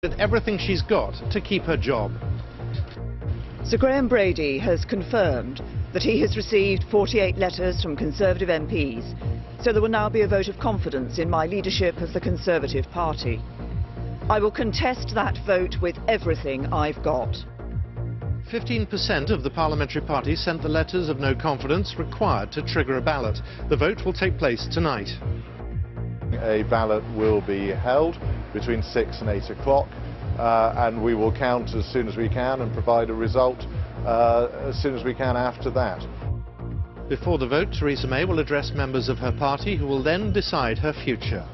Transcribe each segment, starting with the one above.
with everything she's got to keep her job. Sir Graham Brady has confirmed that he has received 48 letters from Conservative MPs, so there will now be a vote of confidence in my leadership of the Conservative Party. I will contest that vote with everything I've got. 15% of the parliamentary parties sent the letters of no confidence required to trigger a ballot. The vote will take place tonight. A ballot will be held between 6 and 8 o'clock and we will count as soon as we can and provide a result as soon as we can after that. Before the vote, Theresa May will address members of her party who will then decide her future.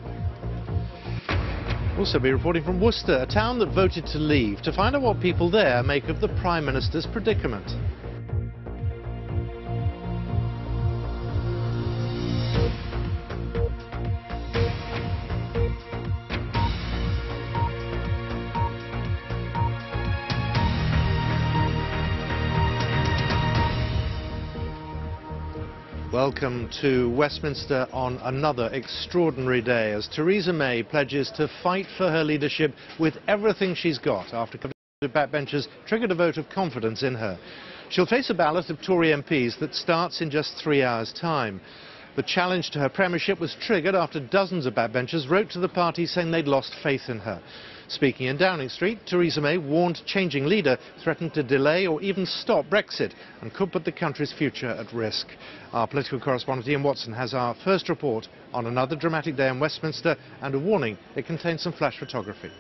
Also be reporting from Worcester, a town that voted to leave, to find out what people there make of the Prime Minister's predicament. Welcome to Westminster on another extraordinary day as Theresa May pledges to fight for her leadership with everything she's got after Conservative backbenchers triggered a vote of confidence in her. She'll face a ballot of Tory MPs that starts in just 3 hours' time. The challenge to her premiership was triggered after dozens of backbenchers wrote to the party saying they'd lost faith in her. Speaking in Downing Street, Theresa May warned changing leader threatened to delay or even stop Brexit and could put the country's future at risk. Our political correspondent Ian Watson has our first report on another dramatic day in Westminster and a warning it contains some flash photography.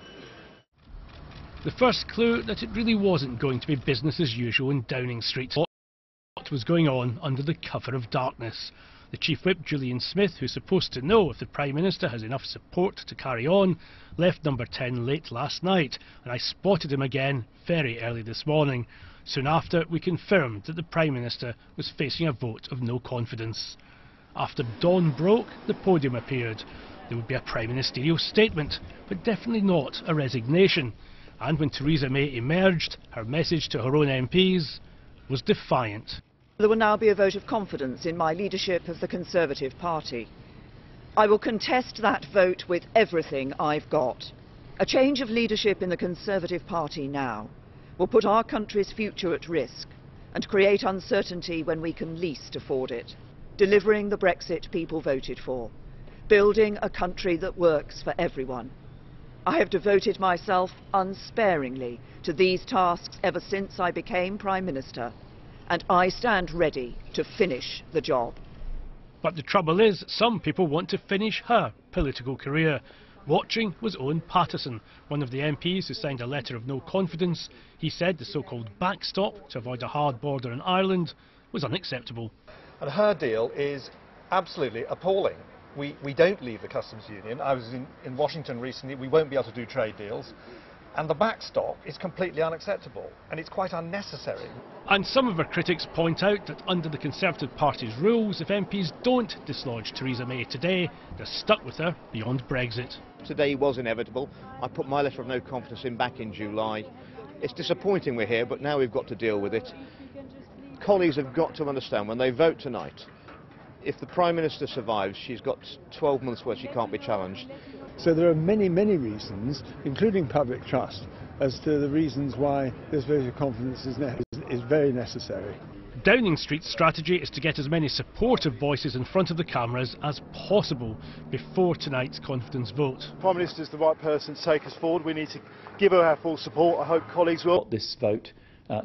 The first clue that it really wasn't going to be business as usual in Downing Street. What was going on under the cover of darkness? The Chief Whip, Julian Smith, who's supposed to know if the Prime Minister has enough support to carry on, left Number 10 late last night, and I spotted him again very early this morning. Soon after, we confirmed that the Prime Minister was facing a vote of no confidence. After dawn broke, the podium appeared. There would be a Prime Ministerial statement, but definitely not a resignation. And when Theresa May emerged, her message to her own MPs was defiant. There will now be a vote of confidence in my leadership of the Conservative Party. I will contest that vote with everything I've got. A change of leadership in the Conservative Party now will put our country's future at risk and create uncertainty when we can least afford it. Delivering the Brexit people voted for. Building a country that works for everyone. I have devoted myself unsparingly to these tasks ever since I became Prime Minister, and I stand ready to finish the job. But the trouble is, some people want to finish her political career. Watching was Owen Paterson, one of the MPs who signed a letter of no confidence. He said the so-called backstop to avoid a hard border in Ireland was unacceptable. And her deal is absolutely appalling. We don't leave the customs union. I was in Washington recently. We won't be able to do trade deals. And the backstop is completely unacceptable, and it's quite unnecessary. And some of her critics point out that under the Conservative Party's rules, if MPs don't dislodge Theresa May today, they're stuck with her beyond Brexit. Today was inevitable. I put my letter of no confidence in back in July. It's disappointing we're here, but now we've got to deal with it. Colleagues have got to understand when they vote tonight, if the Prime Minister survives, she's got 12 months where she can't be challenged. So there are many, many reasons, including public trust, as to the reasons why this vote of confidence is very necessary. Downing Street's strategy is to get as many supportive voices in front of the cameras as possible before tonight's confidence vote. The Prime Minister is the right person to take us forward. We need to give her our full support. I hope colleagues will. What this vote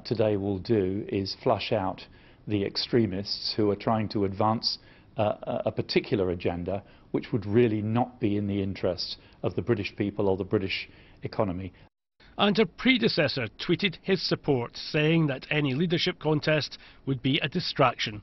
today will do is flush out the extremists who are trying to advance a particular agenda which would really not be in the interest of the British people or the British economy. And her predecessor tweeted his support, saying that any leadership contest would be a distraction.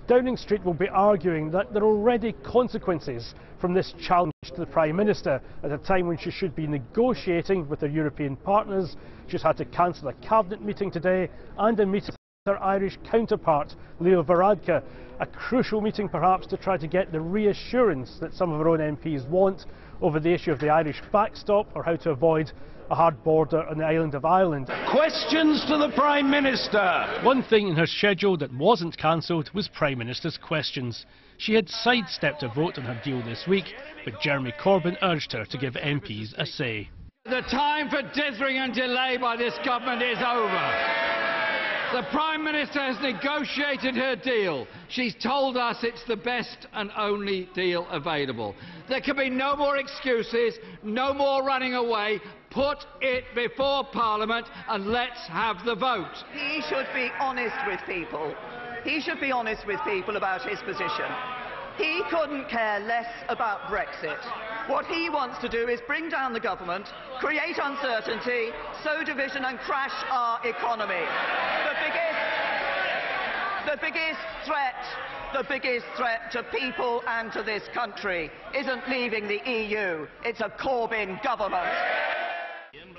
Downing Street will be arguing that there are already consequences from this challenge to the Prime Minister at a time when she should be negotiating with her European partners. She's had to cancel a cabinet meeting today and a meeting with her Irish counterpart, Leo Varadkar, a crucial meeting perhaps to try to get the reassurance that some of her own MPs want over the issue of the Irish backstop or how to avoid a hard border on the island of Ireland. Questions to the Prime Minister! One thing in her schedule that wasn't cancelled was Prime Minister's questions. She had sidestepped a vote on her deal this week, but Jeremy Corbyn urged her to give MPs a say. The time for dithering and delay by this government is over. The Prime Minister has negotiated her deal. She's told us it's the best and only deal available. There can be no more excuses, no more running away. Put it before Parliament and let's have the vote. He should be honest with people. He should be honest with people about his position. He couldn't care less about Brexit. What he wants to do is bring down the government, create uncertainty, sow division and crash our economy. The biggest threat to people and to this country isn't leaving the EU, it's a Corbyn government.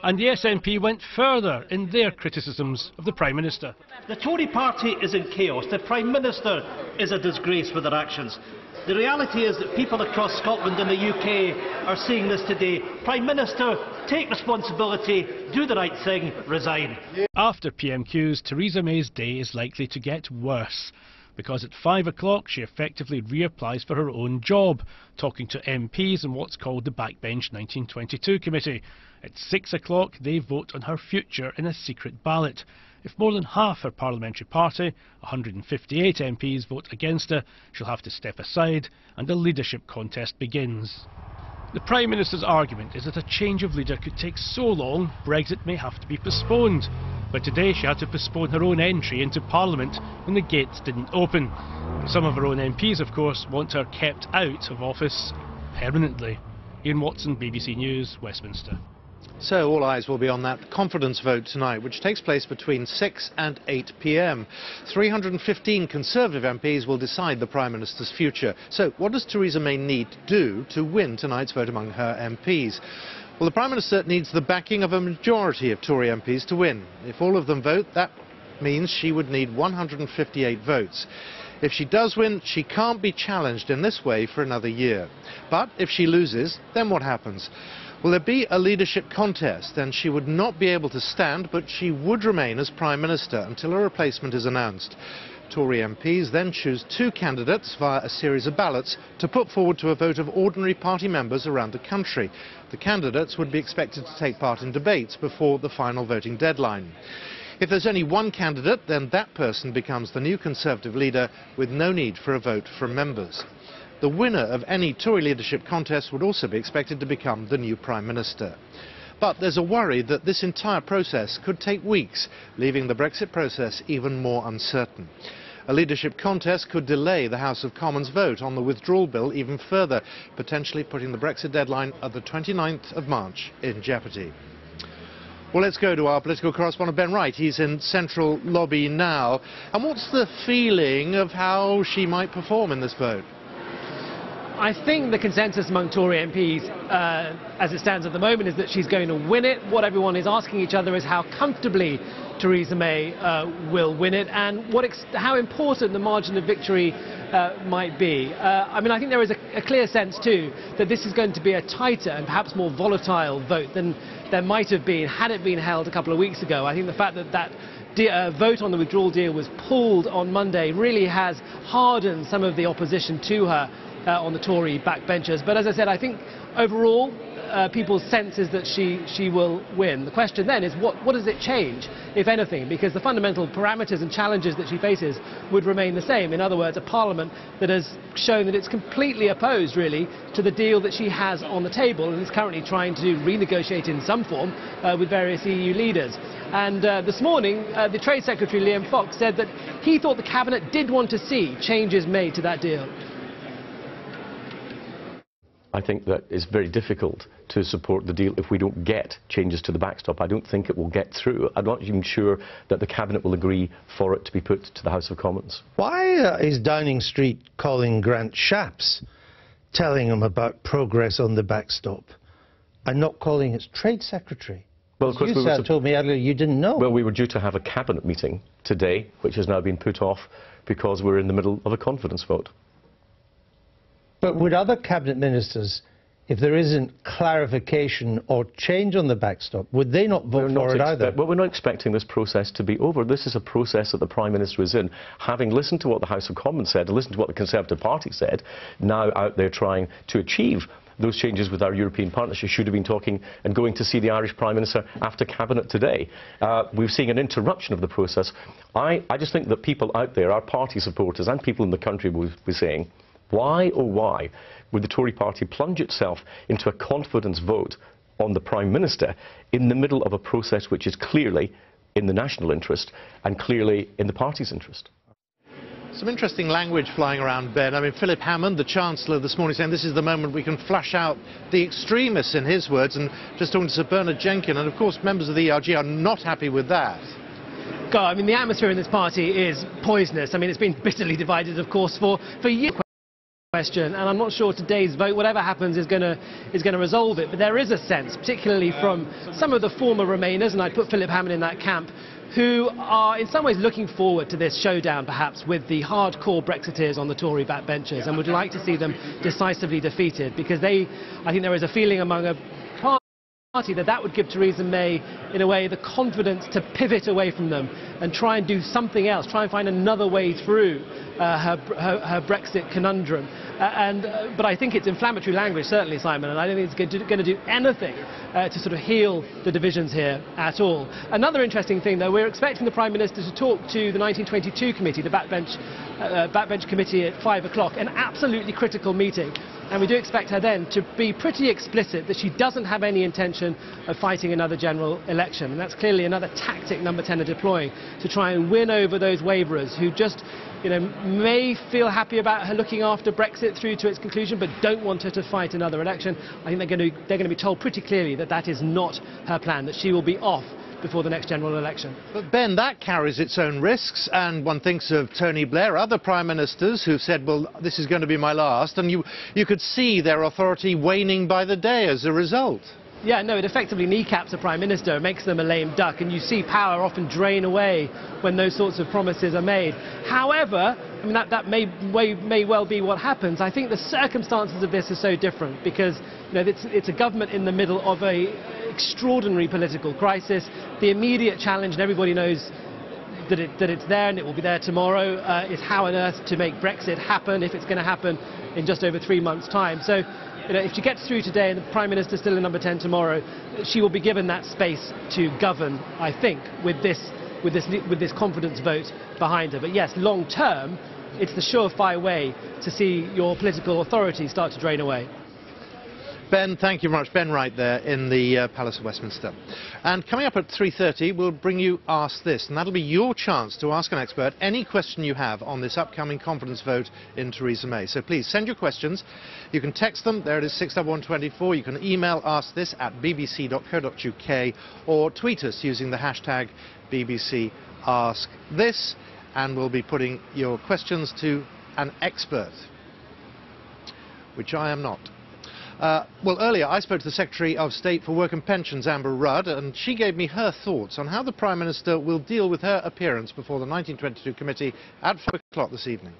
And the SNP went further in their criticisms of the Prime Minister. The Tory party is in chaos. The Prime Minister is a disgrace with their actions. The reality is that people across Scotland and the UK are seeing this today. Prime Minister, take responsibility, do the right thing, resign. After PMQs, Theresa May's day is likely to get worse, because at 5 o'clock she effectively reapplies for her own job, talking to MPs in what's called the Backbench 1922 Committee. At 6 o'clock they vote on her future in a secret ballot. If more than half her parliamentary party, 158 MPs, vote against her, she'll have to step aside and a leadership contest begins. The Prime Minister's argument is that a change of leader could take so long, Brexit may have to be postponed. But today she had to postpone her own entry into Parliament when the gates didn't open. Some of her own MPs, of course, want her kept out of office permanently. Ian Watson, BBC News, Westminster. So all eyes will be on that confidence vote tonight, which takes place between 6 and 8 p.m. 315 Conservative MPs will decide the Prime Minister's future. So what does Theresa May need to do to win tonight's vote among her MPs? Well, the Prime Minister needs the backing of a majority of Tory MPs to win. If all of them vote, that means she would need 158 votes. If she does win, she can't be challenged in this way for another year. But if she loses, then what happens? Will there be a leadership contest, and she would not be able to stand, but she would remain as Prime Minister until a replacement is announced. Tory MPs then choose two candidates via a series of ballots to put forward to a vote of ordinary party members around the country. The candidates would be expected to take part in debates before the final voting deadline. If there's only one candidate, then that person becomes the new Conservative leader with no need for a vote from members. The winner of any Tory leadership contest would also be expected to become the new Prime Minister. But there's a worry that this entire process could take weeks, leaving the Brexit process even more uncertain. A leadership contest could delay the House of Commons vote on the withdrawal bill even further, potentially putting the Brexit deadline of the 29th of March in jeopardy. Well, let's go to our political correspondent Ben Wright. He's in Central Lobby now. And what's the feeling of how she might perform in this vote? I think the consensus among Tory MPs, as it stands at the moment, is that she's going to win it. What everyone is asking each other is how comfortably Theresa May will win it, and how important the margin of victory might be. I mean, I think there is a clear sense, too, that this is going to be a tighter and perhaps more volatile vote than there might have been had it been held a couple of weeks ago. I think the fact that that vote on the withdrawal deal was pulled on Monday really has hardened some of the opposition to her on the Tory backbenchers. But as I said, I think overall people's sense is that she will win. The question then is what does it change, if anything, because the fundamental parameters and challenges that she faces would remain the same. In other words, a parliament that has shown that it's completely opposed, really, to the deal that she has on the table and is currently trying to renegotiate in some form with various EU leaders. And this morning, the Trade Secretary, Liam Fox, said that he thought the Cabinet did want to see changes made to that deal. I think that it's very difficult to support the deal if we don't get changes to the backstop. I don't think it will get through. I'm not even sure that the Cabinet will agree for it to be put to the House of Commons. Why is Downing Street calling Grant Shapps, telling him about progress on the backstop, and not calling its Trade Secretary? Well, of course, you told me earlier you didn't know. Well, we were due to have a Cabinet meeting today, which has now been put off because we're in the middle of a confidence vote. But would other Cabinet Ministers, if there isn't clarification or change on the backstop, would they not vote for it either? Well, we're not expecting this process to be over. This is a process that the Prime Minister is in. Having listened to what the House of Commons said, and listened to what the Conservative Party said, now out there trying to achieve those changes with our European partners. She should have been talking and going to see the Irish Prime Minister after Cabinet today. We're seeing an interruption of the process. I just think that people out there, our party supporters and people in the country will be saying, why, oh why, would the Tory party plunge itself into a confidence vote on the Prime Minister in the middle of a process which is clearly in the national interest and clearly in the party's interest? Some interesting language flying around, Ben. I mean, Philip Hammond, the Chancellor, this morning saying this is the moment we can flush out the extremists, in his words, and just talking to Sir Bernard Jenkin. And, of course, members of the ERG are not happy with that. God, I mean, the atmosphere in this party is poisonous. I mean, it's been bitterly divided, of course, for years. Question, and I'm not sure today's vote, whatever happens, is going to resolve it. But there is a sense, particularly from some of the former Remainers, and I'd put Philip Hammond in that camp, who are in some ways looking forward to this showdown, perhaps, with the hardcore Brexiteers on the Tory backbenchers, and would like to see them decisively defeated, because I think there is a feeling among a party that would give Theresa May, in a way, the confidence to pivot away from them and try and do something else, try and find another way through her Brexit conundrum. But I think it's inflammatory language, certainly, Simon, and I don't think it's going to do anything to sort of heal the divisions here at all. Another interesting thing, though, we're expecting the Prime Minister to talk to the 1922 committee, the backbench committee at 5 o'clock, an absolutely critical meeting. And we do expect her then to be pretty explicit that she doesn't have any intention of fighting another general election. And that's clearly another tactic Number 10 are deploying to try and win over those waverers who just, may feel happy about her looking after Brexit through to its conclusion, but don't want her to fight another election. I think they're going to be told pretty clearly that that is not her plan, that she will be off before the next general election. But Ben, that carries its own risks, and one thinks of Tony Blair, other prime ministers who've said, well, this is going to be my last, and you could see their authority waning by the day as a result. Yeah, no, it effectively kneecaps a Prime Minister, makes them a lame duck, and you see power often drain away when those sorts of promises are made. However, I mean, that may well be what happens. I think the circumstances of this are so different because it's a government in the middle of an extraordinary political crisis. The immediate challenge, and everybody knows that it's there and it will be there tomorrow, is how on earth to make Brexit happen if it's going to happen in just over 3 months' time. So, if she gets through today and the Prime Minister's still in Number 10 tomorrow, she will be given that space to govern, I think, with this confidence vote behind her. But yes, long term, it's the surefire way to see your political authority start to drain away. Ben, thank you very much. Ben Wright there in the Palace of Westminster. And coming up at 3:30, we'll bring you Ask This, and that'll be your chance to ask an expert any question you have on this upcoming confidence vote in Theresa May. So please send your questions. You can text them. There it is, 61124. You can email askthis@bbc.co.uk or tweet us using the hashtag BBC Ask This, and we'll be putting your questions to an expert, which I am not. Well, earlier I spoke to the Secretary of State for Work and Pensions, Amber Rudd, and she gave me her thoughts on how the Prime Minister will deal with her appearance before the 1922 committee at 5 o'clock this evening.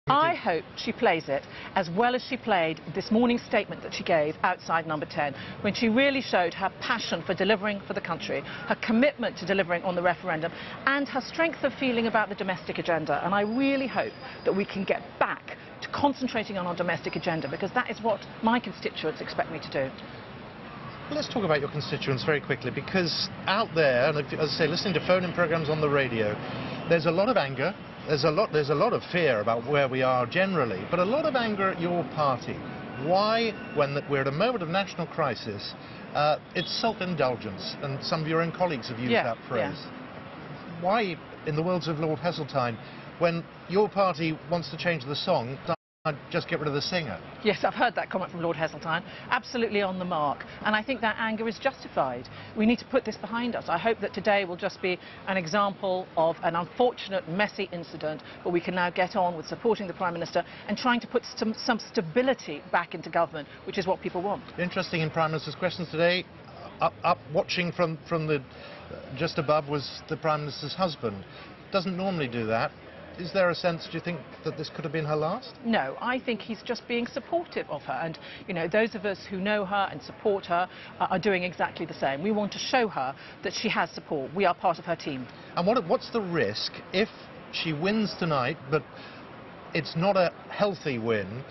I hope she plays it as well as she played this morning's statement that she gave outside Number 10, when she really showed her passion for delivering for the country, her commitment to delivering on the referendum, and her strength of feeling about the domestic agenda. And I really hope that we can get back to concentrating on our domestic agenda, because that is what my constituents expect me to do. Well, let's talk about your constituents very quickly, because out there, and as I say, listening to phone-in programmes on the radio, there's a lot of anger. There's a lot of fear about where we are generally, but a lot of anger at your party. Why, when we're at a moment of national crisis, it's self-indulgence, and some of your own colleagues have used that phrase. Yeah. Why, in the words of Lord Heseltine, when your party wants to change the song, just get rid of the singer? Yes, I've heard that comment from Lord Heseltine. Absolutely on the mark. And I think that anger is justified. We need to put this behind us. I hope that today will just be an example of an unfortunate, messy incident, but we can now get on with supporting the Prime Minister and trying to put some stability back into government, which is what people want. Interesting in Prime Minister's questions today, up watching from the just above was the Prime Minister's husband. Doesn't normally do that. Is there a sense, do you think, that this could have been her last? No, I think he's just being supportive of her. And, those of us who know her and support her are doing exactly the same. We want to show her that she has support. We are part of her team. And what's the risk if she wins tonight, but it's not a healthy win?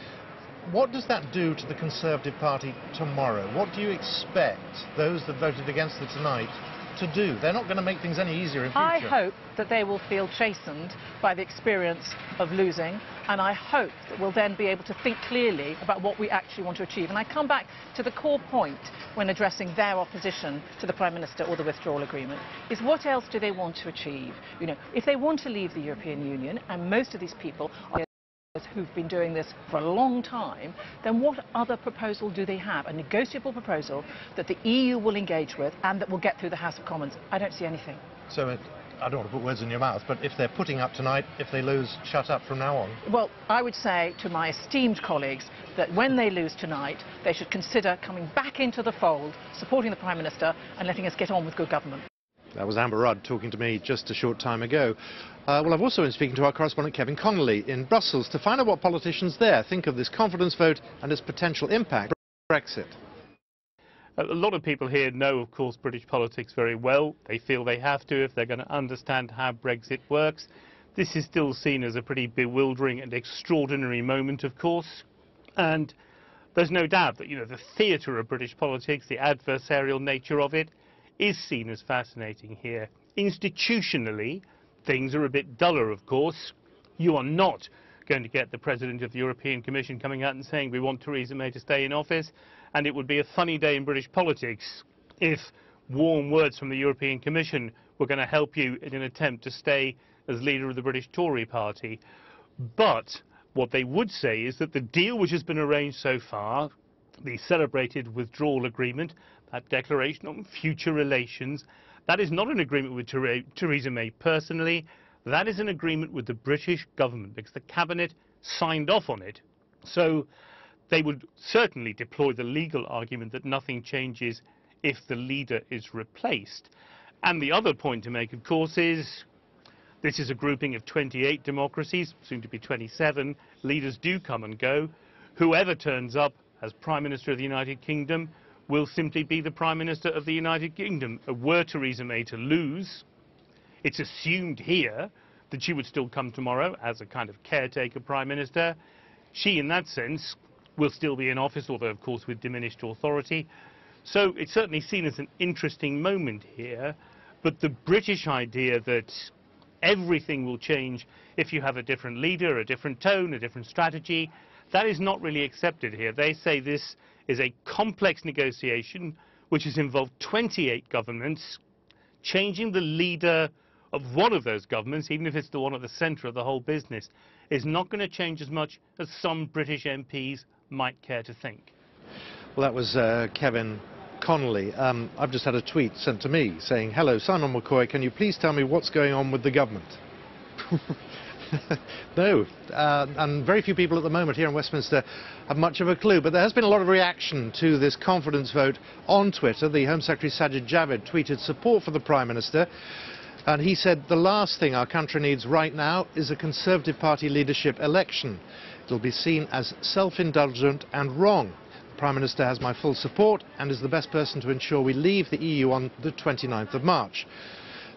What does that do to the Conservative Party tomorrow? What do you expect those that voted against it tonight to do? They're not going to make things any easier in future. I hope that they will feel chastened by the experience of losing, and I hope that we'll then be able to think clearly about what we actually want to achieve. And I come back to the core point when addressing their opposition to the Prime Minister or the withdrawal agreement, is what else do they want to achieve? You know, if they want to leave the European Union, and most of these people are who've been doing this for a long time, then what other proposal do they have? A negotiable proposal that the EU will engage with and that will get through the House of Commons? I don't see anything. So I don't want to put words in your mouth, but if they're putting up tonight, if they lose, shut up from now on? Well, I would say to my esteemed colleagues that when they lose tonight, they should consider coming back into the fold, supporting the Prime Minister and letting us get on with good government. That was Amber Rudd talking to me just a short time ago. Well, I've also been speaking to our correspondent Kevin Connolly in Brussels to find out what politicians there think of this confidence vote and its potential impact on Brexit. A lot of people here know, of course, British politics very well. They feel they have to if they're going to understand how Brexit works. This is still seen as a pretty bewildering and extraordinary moment, of course. And there's no doubt that, you know, the theatre of British politics, the adversarial nature of it, is seen as fascinating here. Institutionally, things are a bit duller, of course. You are not going to get the President of the European Commission coming out and saying we want Theresa May to stay in office, and it would be a funny day in British politics if warm words from the European Commission were going to help you in an attempt to stay as leader of the British Tory party. But what they would say is that the deal which has been arranged so far, the celebrated withdrawal agreement, that declaration on future relations, that is not an agreement with Theresa May personally. That is an agreement with the British government because the Cabinet signed off on it. So they would certainly deploy the legal argument that nothing changes if the leader is replaced. And the other point to make, of course, is this is a grouping of 28 democracies, soon to be 27. Leaders do come and go. Whoever turns up as Prime Minister of the United Kingdom will simply be the Prime Minister of the United Kingdom. Were Theresa May to lose, it's assumed here that she would still come tomorrow as a kind of caretaker Prime Minister. She, in that sense, will still be in office, although, of course, with diminished authority. So it's certainly seen as an interesting moment here. But the British idea that everything will change if you have a different leader, a different tone, a different strategy, that is not really accepted here. They say this is a complex negotiation which has involved 28 governments. Changing the leader of one of those governments, even if it's the one at the centre of the whole business, is not going to change as much as some British MPs might care to think. Well, that was Kevin Connolly. I've just had a tweet sent to me saying, "Hello, Simon McCoy, can you please tell me what's going on with the government?" No, and very few people at the moment here in Westminster have much of a clue, but there has been a lot of reaction to this confidence vote on Twitter. The Home Secretary Sajid Javid tweeted support for the Prime Minister, and he said the last thing our country needs right now is a Conservative Party leadership election. It will be seen as self-indulgent and wrong. The Prime Minister has my full support and is the best person to ensure we leave the EU on the 29th of March.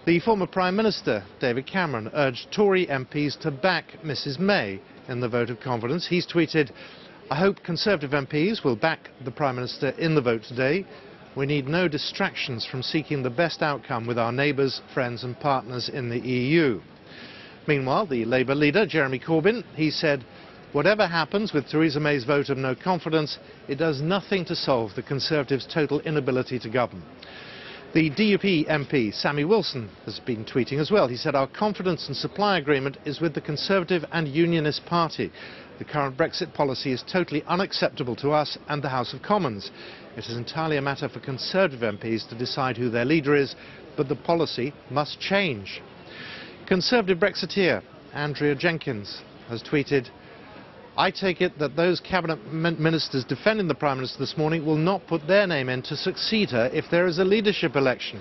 The former Prime Minister, David Cameron, urged Tory MPs to back Mrs May in the vote of confidence. He's tweeted, "I hope Conservative MPs will back the Prime Minister in the vote today. We need no distractions from seeking the best outcome with our neighbours, friends and partners in the EU." Meanwhile, the Labour leader, Jeremy Corbyn, he said, "Whatever happens with Theresa May's vote of no confidence, it does nothing to solve the Conservatives' total inability to govern." The DUP MP, Sammy Wilson, has been tweeting as well. He said, "Our confidence and supply agreement is with the Conservative and Unionist Party. The current Brexit policy is totally unacceptable to us and the House of Commons. It is entirely a matter for Conservative MPs to decide who their leader is, but the policy must change." Conservative Brexiteer Andrea Jenkins has tweeted, "I take it that those cabinet ministers defending the Prime Minister this morning will not put their name in to succeed her if there is a leadership election.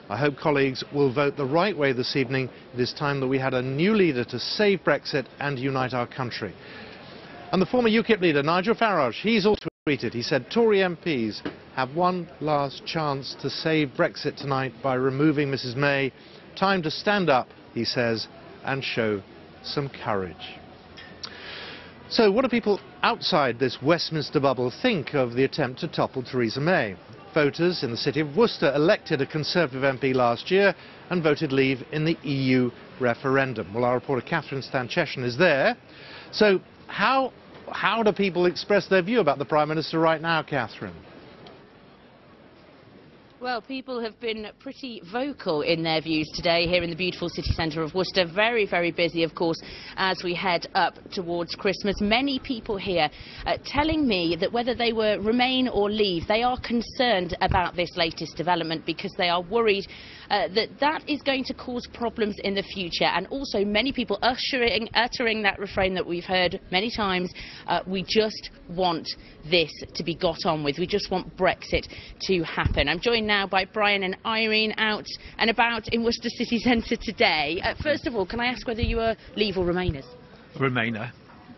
I hope colleagues will vote the right way this evening. It is time that we had a new leader to save Brexit and unite our country." And the former UKIP leader, Nigel Farage, he's also tweeted. He said, "Tory MPs have one last chance to save Brexit tonight by removing Mrs May. Time to stand up," he says, "and show some courage." So what do people outside this Westminster bubble think of the attempt to topple Theresa May? Voters in the city of Worcester elected a Conservative MP last year and voted leave in the EU referendum. Well, our reporter Catherine Stancheshin is there. So how do people express their view about the Prime Minister right now, Catherine? Well, people have been pretty vocal in their views today here in the beautiful city centre of Worcester. Very, very busy, of course, as we head up towards Christmas. Many people here telling me that whether they were remain or leave, they are concerned about this latest development because they are worried that is going to cause problems in the future. And also many people uttering that refrain that we've heard many times, we just want this to be got on with. We just want Brexit to happen. I'm joined now by Brian and Irene out and about in Worcester city centre today. First of all, can I ask whether you are Leave or Remainers? Remainer.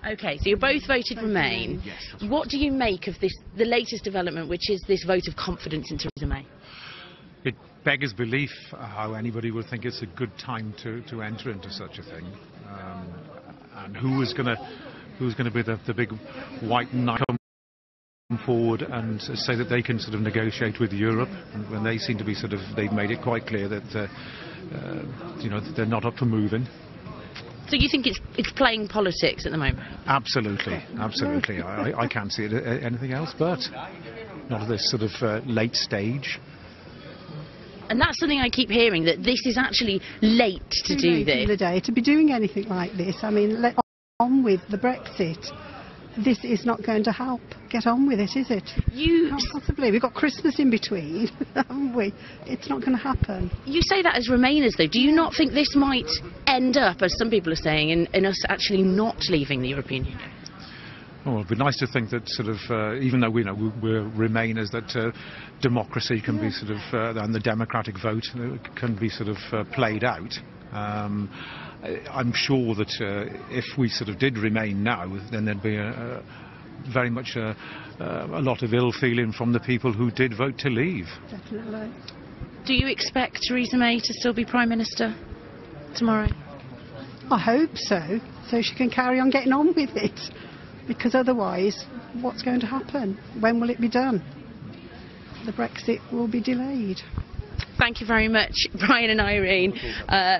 OK, so you both voted Remain. Yes. What do you make of this, the latest development, which is this vote of confidence in Theresa May? It beggars belief how anybody would think it's a good time to enter into such a thing. And who's going to be the big white knight come forward and say that they can sort of negotiate with Europe when they seem to be they've made it quite clear that they're not up for moving. So you think it's playing politics at the moment? Absolutely, absolutely. I can't see it anything else, but not at this sort of late stage. And that's something I keep hearing, that this is actually late to do this. The day to be doing anything like this. I mean, let on with the Brexit. This is not going to help. Get on with it, is it? Not possibly. We've got Christmas in between, haven't we? It's not going to happen. You say that as Remainers, though. Do you not think this might end up, as some people are saying, in us actually not leaving the European Union? Oh, it'd be nice to think that even though we're Remainers, that democracy can be and the democratic vote can be played out. I'm sure that if we did remain now, then there'd be very much a lot of ill feeling from the people who did vote to leave. Definitely. Do you expect Theresa May to still be Prime Minister tomorrow? I hope so, so she can carry on getting on with it. Because otherwise, what's going to happen? When will it be done? The Brexit will be delayed. Thank you very much, Brian and Irene.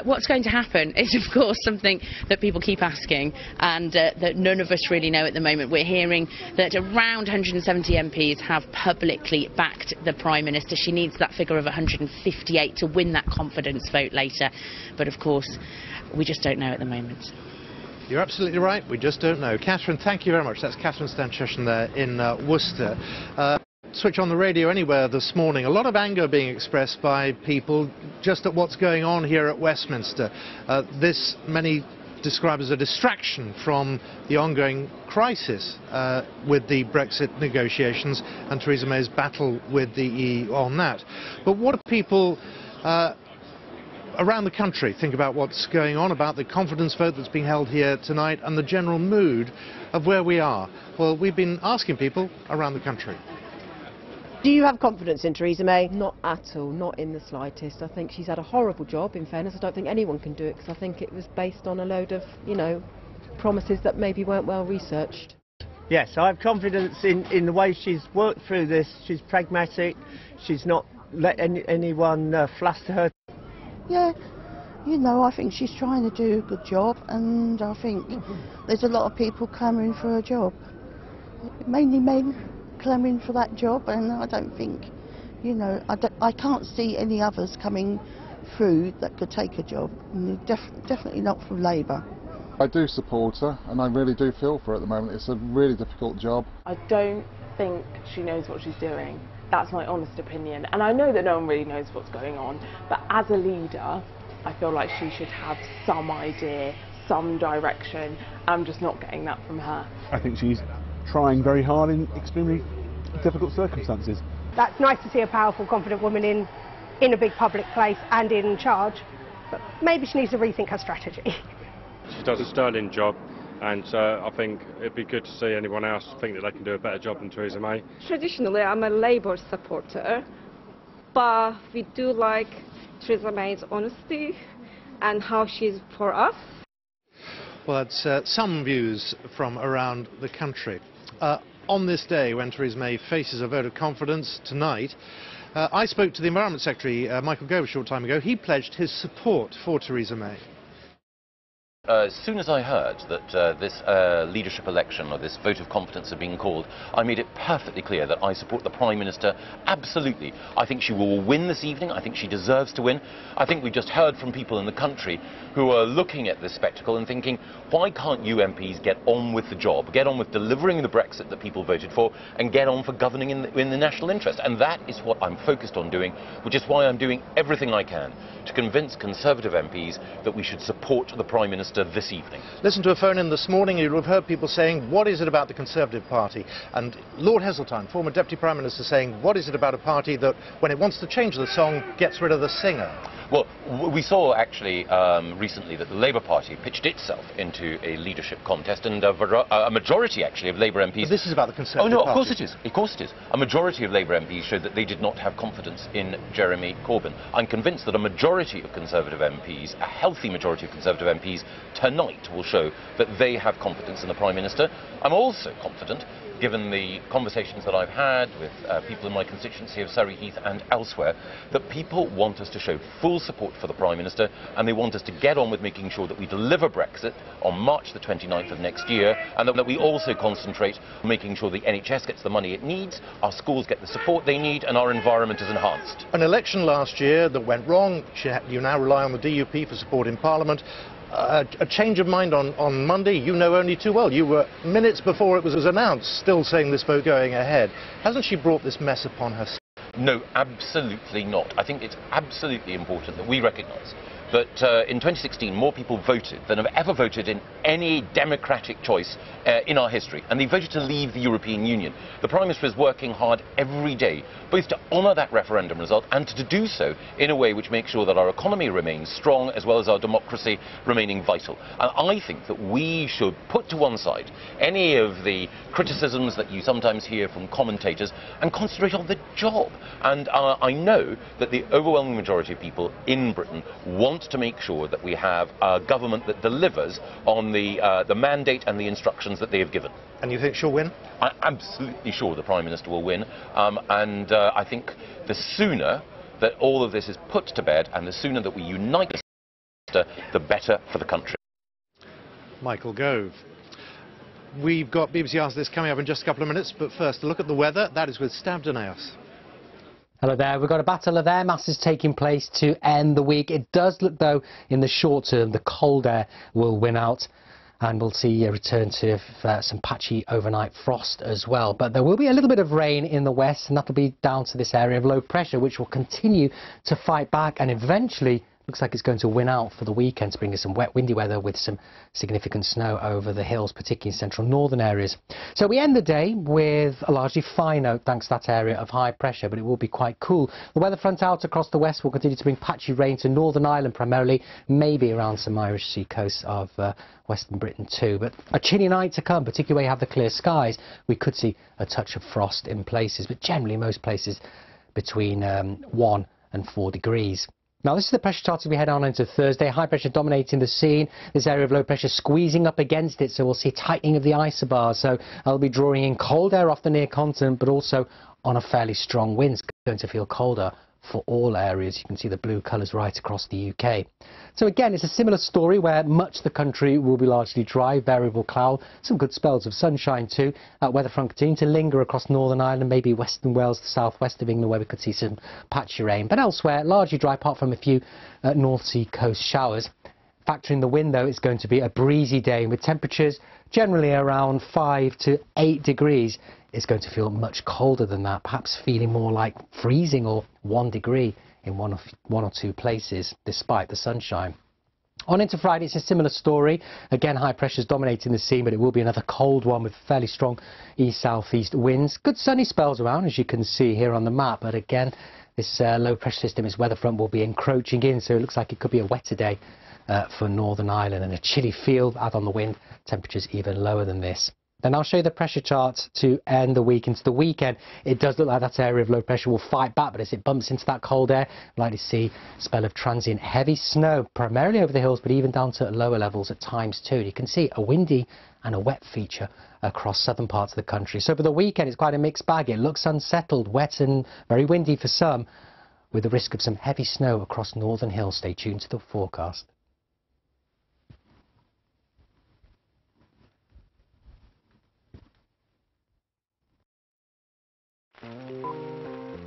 What's going to happen is, of course, something that people keep asking and that none of us really know at the moment. We're hearing that around 170 MPs have publicly backed the Prime Minister. She needs that figure of 158 to win that confidence vote later. But, of course, we just don't know at the moment. You're absolutely right. We just don't know. Catherine, thank you very much. That's Catherine Stancheshin there in Worcester. Switch on the radio anywhere this morning. A lot of anger being expressed by people just at what's going on here at Westminster. This many describe as a distraction from the ongoing crisis with the Brexit negotiations and Theresa May's battle with the EU on that. But what do people around the country think about what's going on, about the confidence vote that's being held here tonight and the general mood of where we are? Well, we've been asking people around the country. Do you have confidence in Theresa May? Not at all, not in the slightest. I think she's had a horrible job, in fairness. I don't think anyone can do it because I think it was based on a load of, promises that maybe weren't well researched. Yes, I have confidence in the way she's worked through this. She's pragmatic. She's not let anyone fluster her. Yeah, I think she's trying to do a good job, and I think there's a lot of people clamouring for a job. Mainly men clamouring for that job, and I don't think, I can't see any others coming through that could take a job. Definitely not from Labour. I do support her, and I really do feel for her at the moment. It's a really difficult job. I don't think she knows what she's doing. That's my honest opinion. And I know that no one really knows what's going on, but as a leader, I feel like she should have some idea, some direction. I'm just not getting that from her. I think she's trying very hard in extremely difficult circumstances. That's nice to see a powerful, confident woman in a big public place and in charge, but maybe she needs to rethink her strategy. She does a sterling job, and I think it'd be good to see anyone else think that they can do a better job than Theresa May. Traditionally, I'm a Labour supporter, but we do like Theresa May's honesty and how she's for us. Well, that's some views from around the country. On this day, when Theresa May faces a vote of confidence tonight, I spoke to the Environment Secretary, Michael Gove, a short time ago. He pledged his support for Theresa May. As soon as I heard that this leadership election or this vote of confidence had been called, I made it perfectly clear that I support the Prime Minister absolutely. I think she will win this evening. I think she deserves to win. I think we just heard from people in the country who are looking at this spectacle and thinking, why can't you MPs get on with the job, get on with delivering the Brexit that people voted for, and get on for governing in the national interest? And that is what I'm focused on doing, which is why I'm doing everything I can to convince Conservative MPs that we should support the Prime Minister this evening. Listen to a phone-in this morning, you'll have heard people saying, what is it about the Conservative Party? And Lord Heseltine, former Deputy Prime Minister, saying, what is it about a party that, when it wants to change the song, gets rid of the singer? Well, we saw actually recently that the Labour Party pitched itself into a leadership contest, and a majority actually of Labour MPs... But this is about the Conservative Party. Oh no, of course it is. Of course it is. A majority of Labour MPs showed that they did not have confidence in Jeremy Corbyn. I'm convinced that a majority of Conservative MPs, a healthy majority of Conservative MPs, tonight will show that they have confidence in the Prime Minister. I'm also confident, given the conversations that I've had with people in my constituency of Surrey Heath and elsewhere, that people want us to show full support for the Prime Minister, and they want us to get on with making sure that we deliver Brexit on March the 29th of next year, and that we also concentrate on making sure the NHS gets the money it needs, our schools get the support they need, and our environment is enhanced. An election last year that went wrong, you now rely on the DUP for support in Parliament. A change of mind on Monday, you know only too well. You were, minutes before it was announced, still saying this vote going ahead. Hasn't she brought this mess upon herself? No, absolutely not. I think it's absolutely important that we recognise that in 2016 more people voted than have ever voted in any democratic choice in our history, and they voted to leave the European Union. The Prime Minister is working hard every day both to honour that referendum result and to do so in a way which makes sure that our economy remains strong as well as our democracy remaining vital. And I think that we should put to one side any of the criticisms that you sometimes hear from commentators and concentrate on the job. And I know that the overwhelming majority of people in Britain want to make sure that we have a government that delivers on the mandate and the instructions that they have given. And you think she'll win? I'm absolutely sure the Prime Minister will win, and I think the sooner that all of this is put to bed and the sooner that we unite the better for the country. Michael Gove. We've got BBC Ask This coming up in just a couple of minutes, but first a look at the weather. That is with Stav Danaos. Hello there, we've got a battle of air masses taking place to end the week. It does look, though, in the short term, the cold air will win out, and we'll see a return to some patchy overnight frost as well. But there will be a little bit of rain in the west, and that'll be down to this area of low pressure, which will continue to fight back, and eventually looks like it's going to win out for the weekend to bring us some wet, windy weather with some significant snow over the hills, particularly in central northern areas. So we end the day with a largely fine note thanks to that area of high pressure, but it will be quite cool. The weather front out across the west will continue to bring patchy rain to Northern Ireland primarily, maybe around some Irish sea coast of Western Britain too. But a chilly night to come, particularly where you have the clear skies. We could see a touch of frost in places, but generally most places between 1 and 4 degrees. Now, this is the pressure chart as we head on into Thursday. High pressure dominating the scene. This area of low pressure squeezing up against it, so we'll see tightening of the isobars. So I'll be drawing in cold air off the near continent, but also on a fairly strong wind. It's going to feel colder for all areas. You can see the blue colours right across the UK. So again, it's a similar story where much of the country will be largely dry, variable cloud, some good spells of sunshine too. Weather front continuing to linger across Northern Ireland, maybe Western Wales, the southwest of England, where we could see some patchy rain. But elsewhere, largely dry apart from a few North Sea coast showers. Factoring the wind, though, it's going to be a breezy day with temperatures generally around 5 to 8 degrees. It's going to feel much colder than that, perhaps feeling more like freezing or 1 degree in one or two places, despite the sunshine. On into Friday, it's a similar story. Again, high pressures dominating the scene, but it will be another cold one with fairly strong east-southeast winds. Good sunny spells around, as you can see here on the map, but again, this low pressure system, its weather front will be encroaching in, so it looks like it could be a wetter day for Northern Ireland, and a chilly feel out on the wind, temperatures even lower than this. Then I'll show you the pressure chart to end the week. Into the weekend, it does look like that area of low pressure will fight back, but as it bumps into that cold air, we're likely to see a spell of transient heavy snow, primarily over the hills, but even down to lower levels at times too. You can see a windy and a wet feature across southern parts of the country. So for the weekend, it's quite a mixed bag. It looks unsettled, wet and very windy for some, with the risk of some heavy snow across northern hills. Stay tuned to the forecast.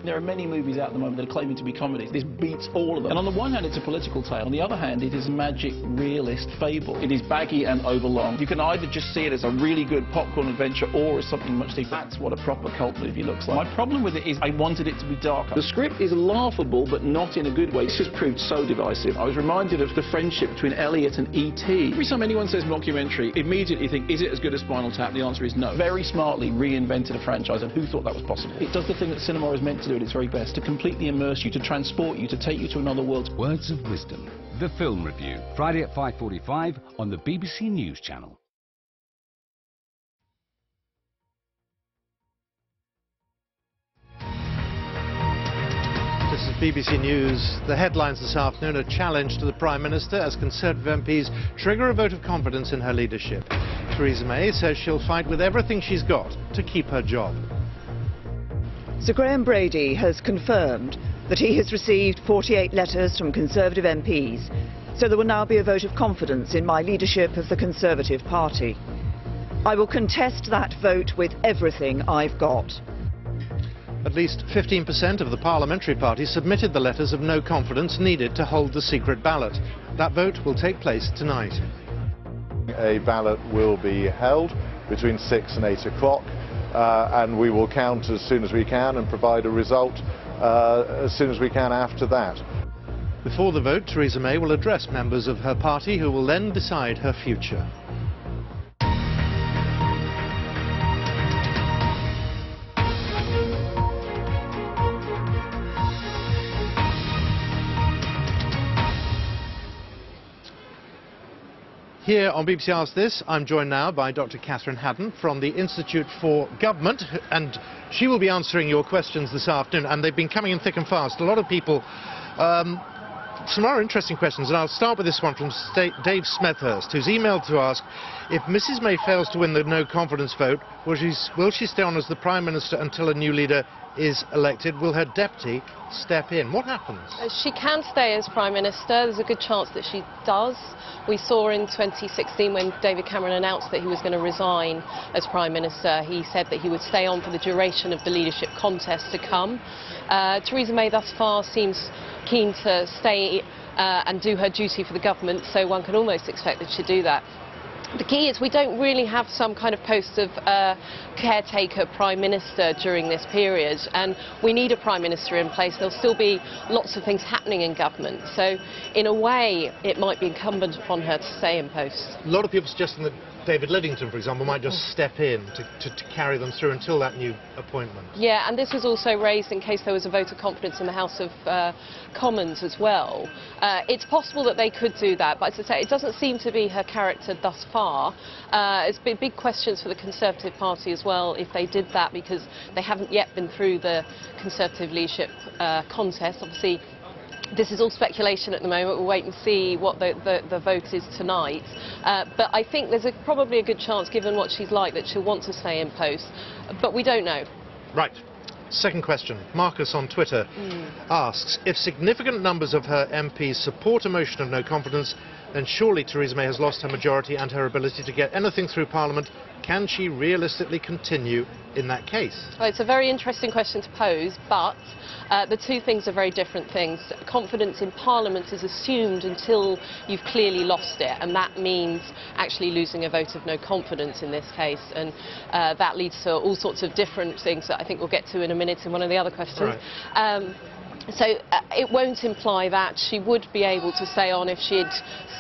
There are many movies out at the moment that are claiming to be comedies. This beats all of them. And on the one hand, it's a political tale. On the other hand, it is a magic realist fable. It is baggy and overlong. You can either just see it as a really good popcorn adventure or as something much deeper. That's what a proper cult movie looks like. My problem with it is I wanted it to be darker. The script is laughable, but not in a good way. This has proved so divisive. I was reminded of the friendship between Elliot and E.T. Every time anyone says mockumentary, immediately think, is it as good as Spinal Tap? The answer is no. Very smartly reinvented a franchise, and who thought that was possible? It does the thing that cinema is meant to do at its very best, to completely immerse you, to transport you, to take you to another world. Words of Wisdom, the film review, Friday at 5:45 on the BBC News Channel. This is BBC News. The headlines this afternoon: a challenge to the Prime Minister as Conservative MPs trigger a vote of confidence in her leadership. Theresa May says she'll fight with everything she's got to keep her job. Sir Graham Brady has confirmed that he has received 48 letters from Conservative MPs, so there will now be a vote of confidence in my leadership of the Conservative Party. I will contest that vote with everything I've got. At least 15% of the parliamentary party submitted the letters of no confidence needed to hold the secret ballot. That vote will take place tonight. A ballot will be held between 6 and 8 o'clock. And we will count as soon as we can and provide a result as soon as we can after that. Before the vote, Theresa May will address members of her party who will then decide her future. Here on BBC Ask This, I'm joined now by Dr. Catherine Haddon from the Institute for Government, and she will be answering your questions this afternoon, and they've been coming in thick and fast. A lot of people, some rather interesting questions, and I'll start with this one from Dave Smethurst, who's emailed to ask, if Mrs May fails to win the no confidence vote, will she stay on as the Prime Minister until a new leader is elected? Will her deputy step in? What happens? She can stay as Prime Minister. There's a good chance that she does. We saw in 2016 when David Cameron announced that he was going to resign as Prime Minister, he said that he would stay on for the duration of the leadership contest to come. Theresa May thus far seems keen to stay and do her duty for the government, so one can almost expect that she'd do that. The key is we don't really have some kind of post of caretaker Prime Minister during this period, and we need a Prime Minister in place. There'll still be lots of things happening in government, so in a way it might be incumbent upon her to stay in post. A lot of people suggesting that David Lidington, for example, might just step in to carry them through until that new appointment. Yeah, and this was also raised in case there was a vote of confidence in the House of Commons as well. It's possible that they could do that, but as I say, it doesn't seem to be her character thus far. It's been big questions for the Conservative Party as well if they did that, because they haven't yet been through the Conservative leadership contest. Obviously, this is all speculation at the moment. We'll wait and see what the vote is tonight. But I think there's probably a good chance, given what she's like, that she'll want to stay in post. But we don't know. Right. Second question. Marcus on Twitter asks, if significant numbers of her MPs support a motion of no confidence, then surely Theresa May has lost her majority and her ability to get anything through Parliament. Can she realistically continue in that case? Well, it's a very interesting question to pose, but the two things are very different things. Confidence in Parliament is assumed until you've clearly lost it, and that means actually losing a vote of no confidence in this case, and that leads to all sorts of different things that I think we'll get to in a minute in one of the other questions. Right. So it won't imply that she would be able to stay on if she had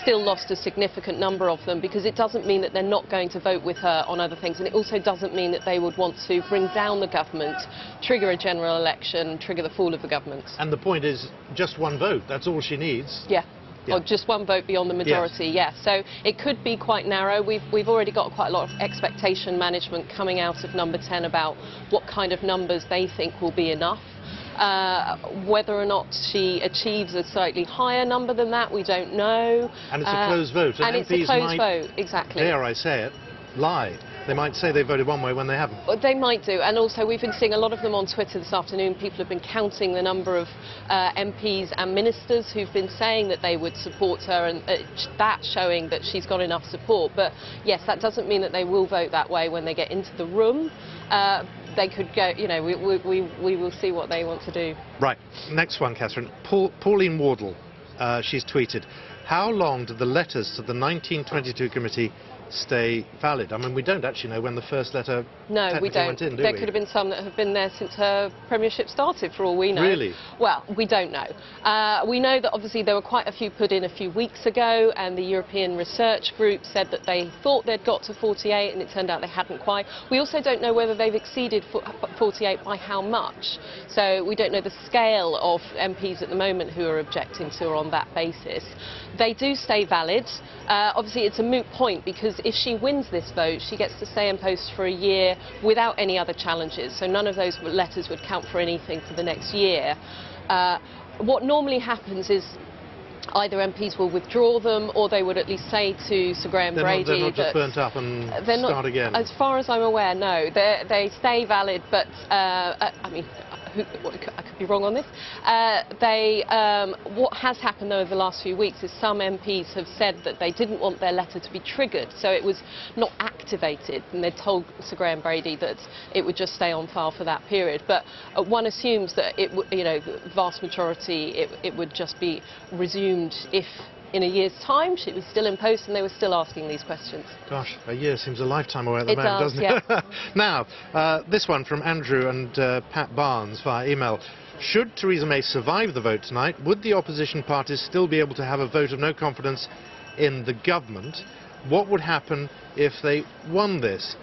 still lost a significant number of them, because it doesn't mean that they're not going to vote with her on other things, and it also doesn't mean that they would want to bring down the government, trigger a general election, trigger the fall of the government. And the point is just one vote, that's all she needs. Yeah. Yeah. Or just one vote beyond the majority, yes. So it could be quite narrow. We've already got quite a lot of expectation management coming out of Number 10 about what kind of numbers they think will be enough. Whether or not she achieves a slightly higher number than that, we don't know. And it's a closed vote. And it's MPs a closed vote, exactly. Dare I say it, lie. They might say they voted one way when they haven't. Well, they might do, and also we've been seeing a lot of them on Twitter this afternoon. People have been counting the number of MPs and ministers who've been saying that they would support her, and that showing that she's got enough support. But yes, that doesn't mean that they will vote that way when they get into the room. They could go, you know, we will see what they want to do. Right, next one, Catherine. Pauline Wardle, she's tweeted, how long did the letters to the 1922 committee stay valid? I mean, we don't actually know when the first letter we don't. went in, do There we? could have been some that have been there since her premiership started, for all we know. Really? Well, we don't know. We know that obviously there were quite a few put in a few weeks ago, and the European Research Group said that they thought they'd got to 48, and it turned out they hadn't quite. We also don't know whether they've exceeded 48 by how much. So we don't know the scale of MPs at the moment who are objecting to her on that basis. They do stay valid. Obviously, it's a moot point because if she wins this vote, she gets to stay in post for a year without any other challenges. So none of those letters would count for anything for the next year. What normally happens is either MPs will withdraw them, or they would at least say to Sir Graham Brady they're not just that burnt up and start again. As far as I'm aware, no. They stay valid, but I mean, I could be wrong on this. What has happened though over the last few weeks is some MPs have said that they didn't want their letter to be triggered, so it was not activated, and they told Sir Graham Brady that it would just stay on file for that period. But one assumes that it, you know, the vast majority, it would just be resumed if, in a year's time, she was still in post and they were still asking these questions. Gosh, a year seems a lifetime away at the moment, does, doesn't it? Yeah. Now, this one from Andrew and Pat Barnes via email. Should Theresa May survive the vote tonight, would the opposition parties still be able to have a vote of no confidence in the government? What would happen if they won this?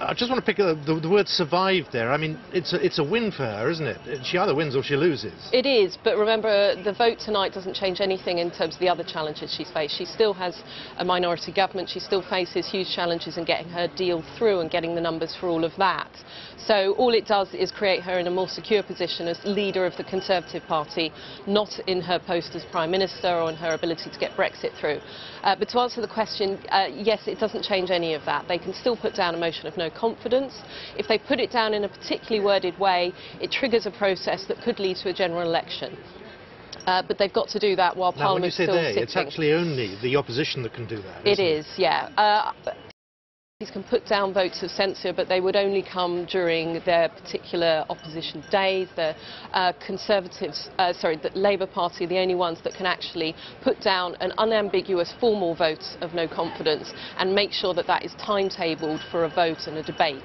I just want to pick up the word survive there. I mean, it's a win for her, isn't it? She either wins or she loses. It is, but remember, the vote tonight doesn't change anything in terms of the other challenges she's faced. She still has a minority government. She still faces huge challenges in getting her deal through and getting the numbers for all of that. So all it does is create her in a more secure position as leader of the Conservative Party, not in her post as Prime Minister or in her ability to get Brexit through. But to answer the question, yes, it doesn't change any of that. They can still put down a motion of no confidence. If they put it down in a particularly worded way, it triggers a process that could lead to a general election. But they've got to do that while Parliament's still sitting. It's actually only the opposition that can do that. It is, yeah. These can put down votes of censure, but they would only come during their particular opposition days. The the Labour Party are the only ones that can actually put down an unambiguous formal vote of no confidence and make sure that that is timetabled for a vote and a debate.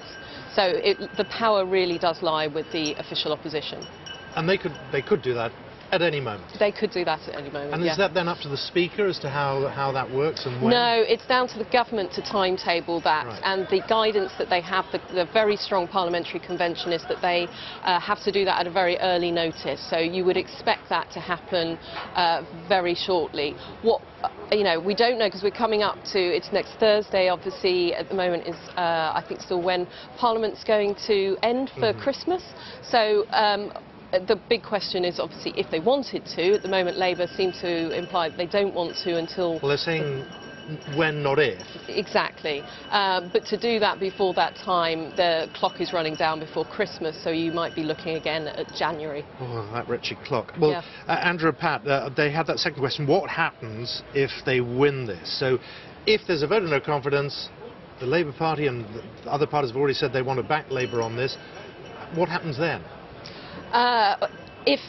So the power really does lie with the official opposition. And they could do that at any moment. They could do that at any moment. And is that then up to the Speaker as to how that works and when? No, it's down to the government to timetable that. Right. And the guidance that they have, the very strong parliamentary convention, is that they have to do that at a very early notice. So you would expect that to happen very shortly. We don't know, because we're coming up to, it's next Thursday, obviously, at the moment is, I think, still when Parliament's going to end for Christmas. So the big question is, obviously, if they wanted to. At the moment, Labour seem to imply that they don't want to until... Well, they're saying when, not if. Exactly. But to do that before that time, the clock is running down before Christmas, so you might be looking again at January. Oh, that wretched clock. Well, Andrew and Pat, they had that second question. What happens if they win this? So if there's a vote of no confidence, the Labour Party and the other parties have already said they want to back Labour on this. What happens then? If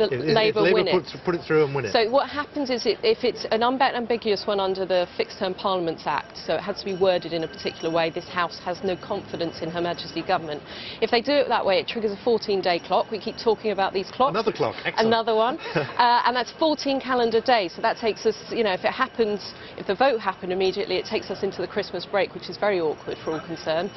Labour win it. Put it through and win it. So what happens is, if it's an unambiguous one under the Fixed Term Parliaments Act, so it has to be worded in a particular way, this House has no confidence in Her Majesty's government. If they do it that way, it triggers a 14-day clock. We keep talking about these clocks. Another clock, excellent. Another one. And that's 14 calendar days. So that takes us, if it happens, if the vote happened immediately, it takes us into the Christmas break, which is very awkward for all concerned.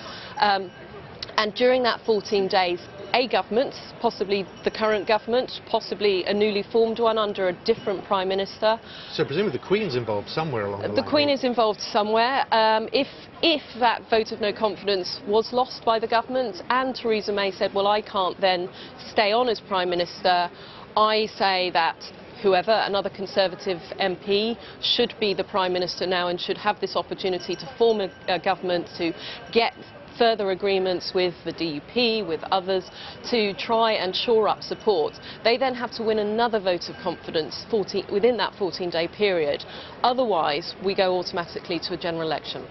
And during that 14 days, a government, possibly the current government, possibly a newly formed one under a different Prime Minister. So presumably the Queen's involved somewhere along the line. The Queen is involved somewhere. If that vote of no confidence was lost by the government and Theresa May said, well, I can't then stay on as Prime Minister, I say that whoever, another Conservative MP, should be the Prime Minister now and should have this opportunity to form a government, to get further agreements with the DUP, with others, to try and shore up support. They then have to win another vote of confidence within that 14-day period. Otherwise, we go automatically to a general election.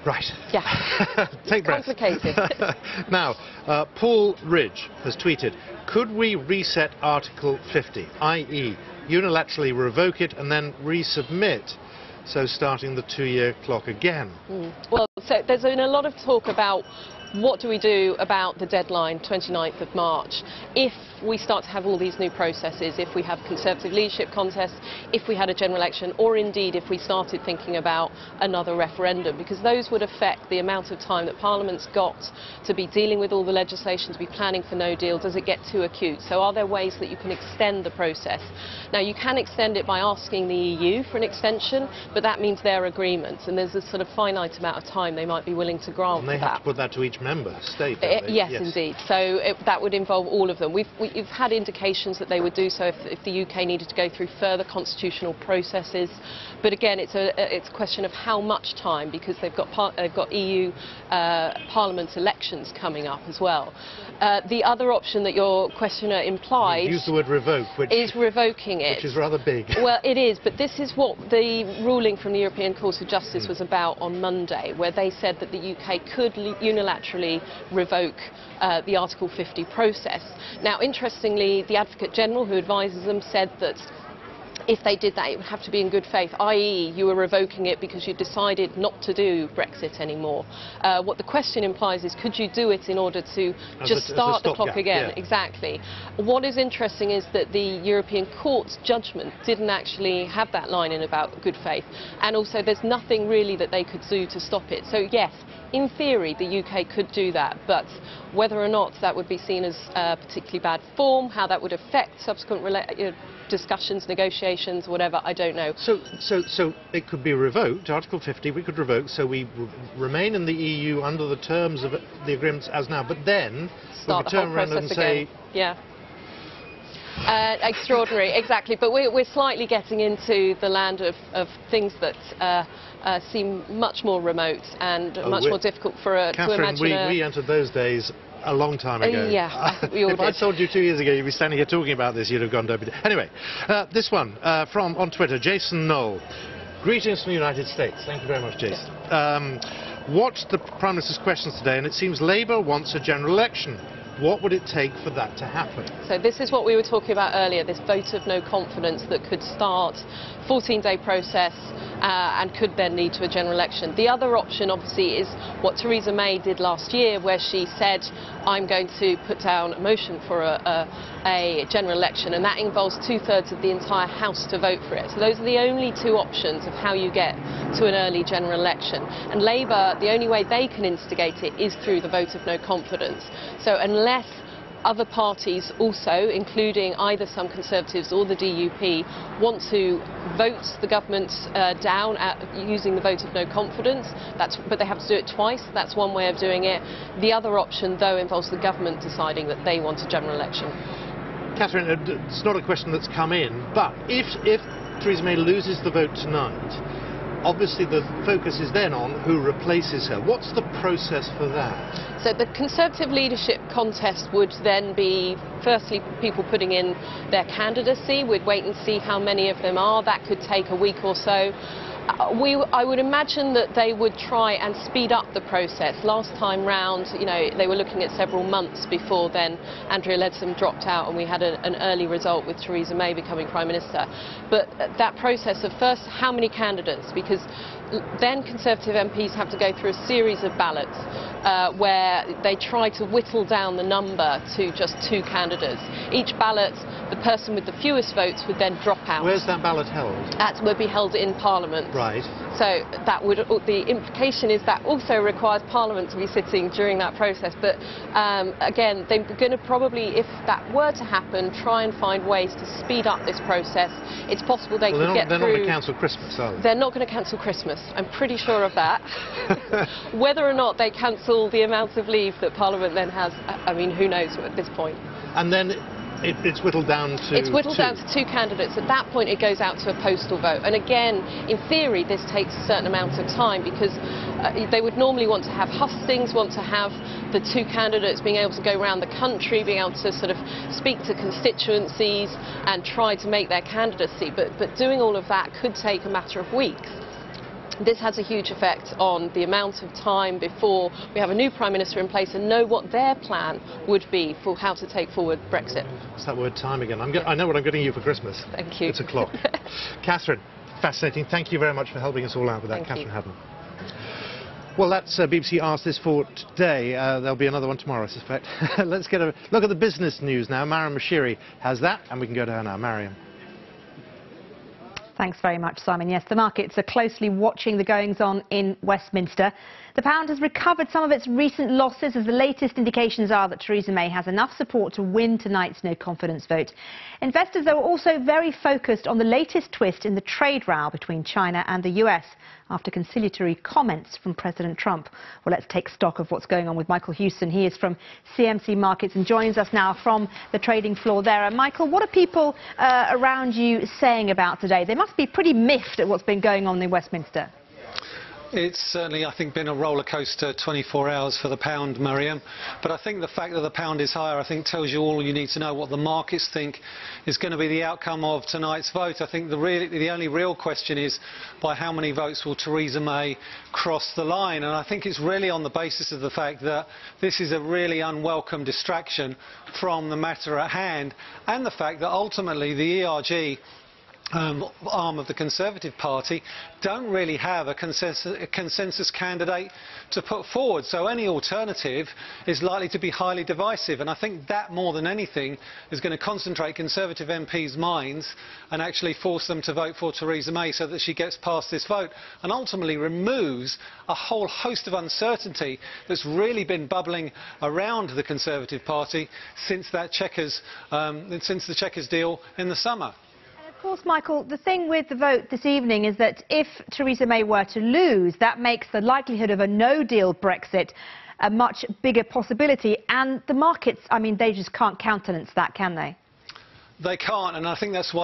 Right. Yeah. Take breath. Complicated. Now, Paul Ridge has tweeted, could we reset Article 50, i.e. unilaterally revoke it and then resubmit? So starting the 2-year clock again. Well, so there's been a lot of talk about what do we do about the deadline, 29th of March, if we start to have all these new processes, if we have Conservative leadership contests, if we had a general election, or indeed if we started thinking about another referendum, because those would affect the amount of time that Parliament's got to be dealing with all the legislation, to be planning for no deal. Does it get too acute? So are there ways that you can extend the process? Now, you can extend it by asking the EU for an extension, but that means their agreement, and there's a sort of finite amount of time they might be willing to grant. And they have to put that to each member state. Yes, indeed. So that would involve all of them. We've had indications that they would do so if the UK needed to go through further constitutional processes. But again, it's a question of how much time, because they've got EU Parliament elections coming up as well. The other option that your questioner implies, use the word revoke, which is revoking it, which is rather big. Well, it is, but this is what the ruling from the European Court of Justice was about on Monday, where they said that the UK could unilaterally revoke the Article 50 process. Now, interestingly, the Advocate General, who advises them, said that if they did that, it would have to be in good faith, i.e. you were revoking it because you decided not to do Brexit anymore. What the question implies is, could you do it in order to just start the clock again? Yeah. Exactly. What is interesting is that the European Court's judgment didn't actually have that line in about good faith, and also there's nothing really that they could do to stop it. So yes, in theory, the UK could do that, but whether or not that would be seen as particularly bad form, how that would affect subsequent discussions, negotiations, whatever, I don't know. So it could be revoked, Article 50 we could revoke, so we remain in the EU under the terms of the agreements as now, but then we could turn around and say... Yeah. Extraordinary, exactly, but we're slightly getting into the land of things that seem much more remote and much more difficult to imagine. Catherine, we entered those days a long time ago. Yeah, we all If I told you 2 years ago you'd be standing here talking about this, you'd have gone down. Anyway, this one from on Twitter, Jason Knoll. Greetings from the United States. Thank you very much, Jason. Watched the Prime Minister's questions today, and it seems Labour wants a general election. What would it take for that to happen? So this is what we were talking about earlier, this vote of no confidence that could start 14-day process and could then lead to a general election. The other option, obviously, is what Theresa May did last year, where she said, I'm going to put down a motion for a general election, and that involves 2/3 of the entire House to vote for it. So those are the only two options of how you get to an early general election. And Labour, the only way they can instigate it is through the vote of no confidence. So unless other parties also, including either some Conservatives or the DUP, want to vote the government down using the vote of no confidence, but they have to do it twice. That's one way of doing it. The other option, though, involves the government deciding that they want a general election. Catherine, it's not a question that's come in, but if Theresa May loses the vote tonight, obviously the focus is then on who replaces her. What's the process for that? So the Conservative leadership contest would then be, firstly, people putting in their candidacy. We'd wait and see how many of them are. That could take a week or so. I would imagine that they would try and speed up the process. Last time round, you know, they were looking at several months before then Andrea Leadsom dropped out and we had an early result with Theresa May becoming Prime Minister. But that process of first, how many candidates? Because then Conservative MPs have to go through a series of ballots where they try to whittle down the number to just 2 candidates. Each ballot, The person with the fewest votes would then drop out. Where's that ballot held? That would be held in Parliament. Right. So that would, the implication is that also requires Parliament to be sitting during that process. But again, they're going to probably, if that were to happen, try and find ways to speed up this process. It's possible they could get through. They're not going to cancel Christmas, are they? They're not going to cancel Christmas. I'm pretty sure of that. Whether or not they cancel the amount of leave that Parliament then has, I mean, who knows at this point. And then it's whittled down to It's whittled down to 2 candidates. At that point, it goes out to a postal vote. And again, in theory, this takes a certain amount of time because they would normally want to have hustings, want to have the 2 candidates being able to go around the country, being able to sort of speak to constituencies and try to make their candidacy. But doing all of that could take a matter of weeks. This has a huge effect on the amount of time before we have a new Prime Minister in place and know what their plan would be for how to take forward Brexit. What's that word, time again? I know what I'm getting you for Christmas. Thank you. It's a clock. Catherine, fascinating. Thank you very much for helping us all out with that, Catherine Haddon. Well, that's BBC Ask This for today. There'll be another one tomorrow, I suspect. Let's get a look at the business news now. Mariam Mashiri has that, and we can go to her now. Mariam. Thanks very much, Simon. Yes, the markets are closely watching the goings-on in Westminster. The pound has recovered some of its recent losses as the latest indications are that Theresa May has enough support to win tonight's no-confidence vote. Investors, though, are also very focused on the latest twist in the trade row between China and the US after conciliatory comments from President Trump. Well, let's take stock of what's going on with Michael Houston. He is from CMC Markets and joins us now from the trading floor there. Michael, what are people around you saying about today? They must be pretty miffed at what's been going on in Westminster. It's certainly, I think, been a roller coaster 24 hours for the pound, Mariam. But I think the fact that the pound is higher, I think, tells you all you need to know what the markets think is going to be the outcome of tonight's vote. I think the only real question is by how many votes will Theresa May cross the line. And I think it's really on the basis of the fact that this is a really unwelcome distraction from the matter at hand and the fact that ultimately the ERG arm of the Conservative Party don't really have a consensus candidate to put forward, so any alternative is likely to be highly divisive, and I think that more than anything is going to concentrate Conservative MPs' minds and actually force them to vote for Theresa May so that she gets past this vote and ultimately removes a whole host of uncertainty that's really been bubbling around the Conservative Party since the Chequers deal in the summer. Of course, Michael, the thing with the vote this evening is that if Theresa May were to lose, that makes the likelihood of a no-deal Brexit a much bigger possibility. And the markets, I mean, they just can't countenance that, can they? They can't, and I think that's why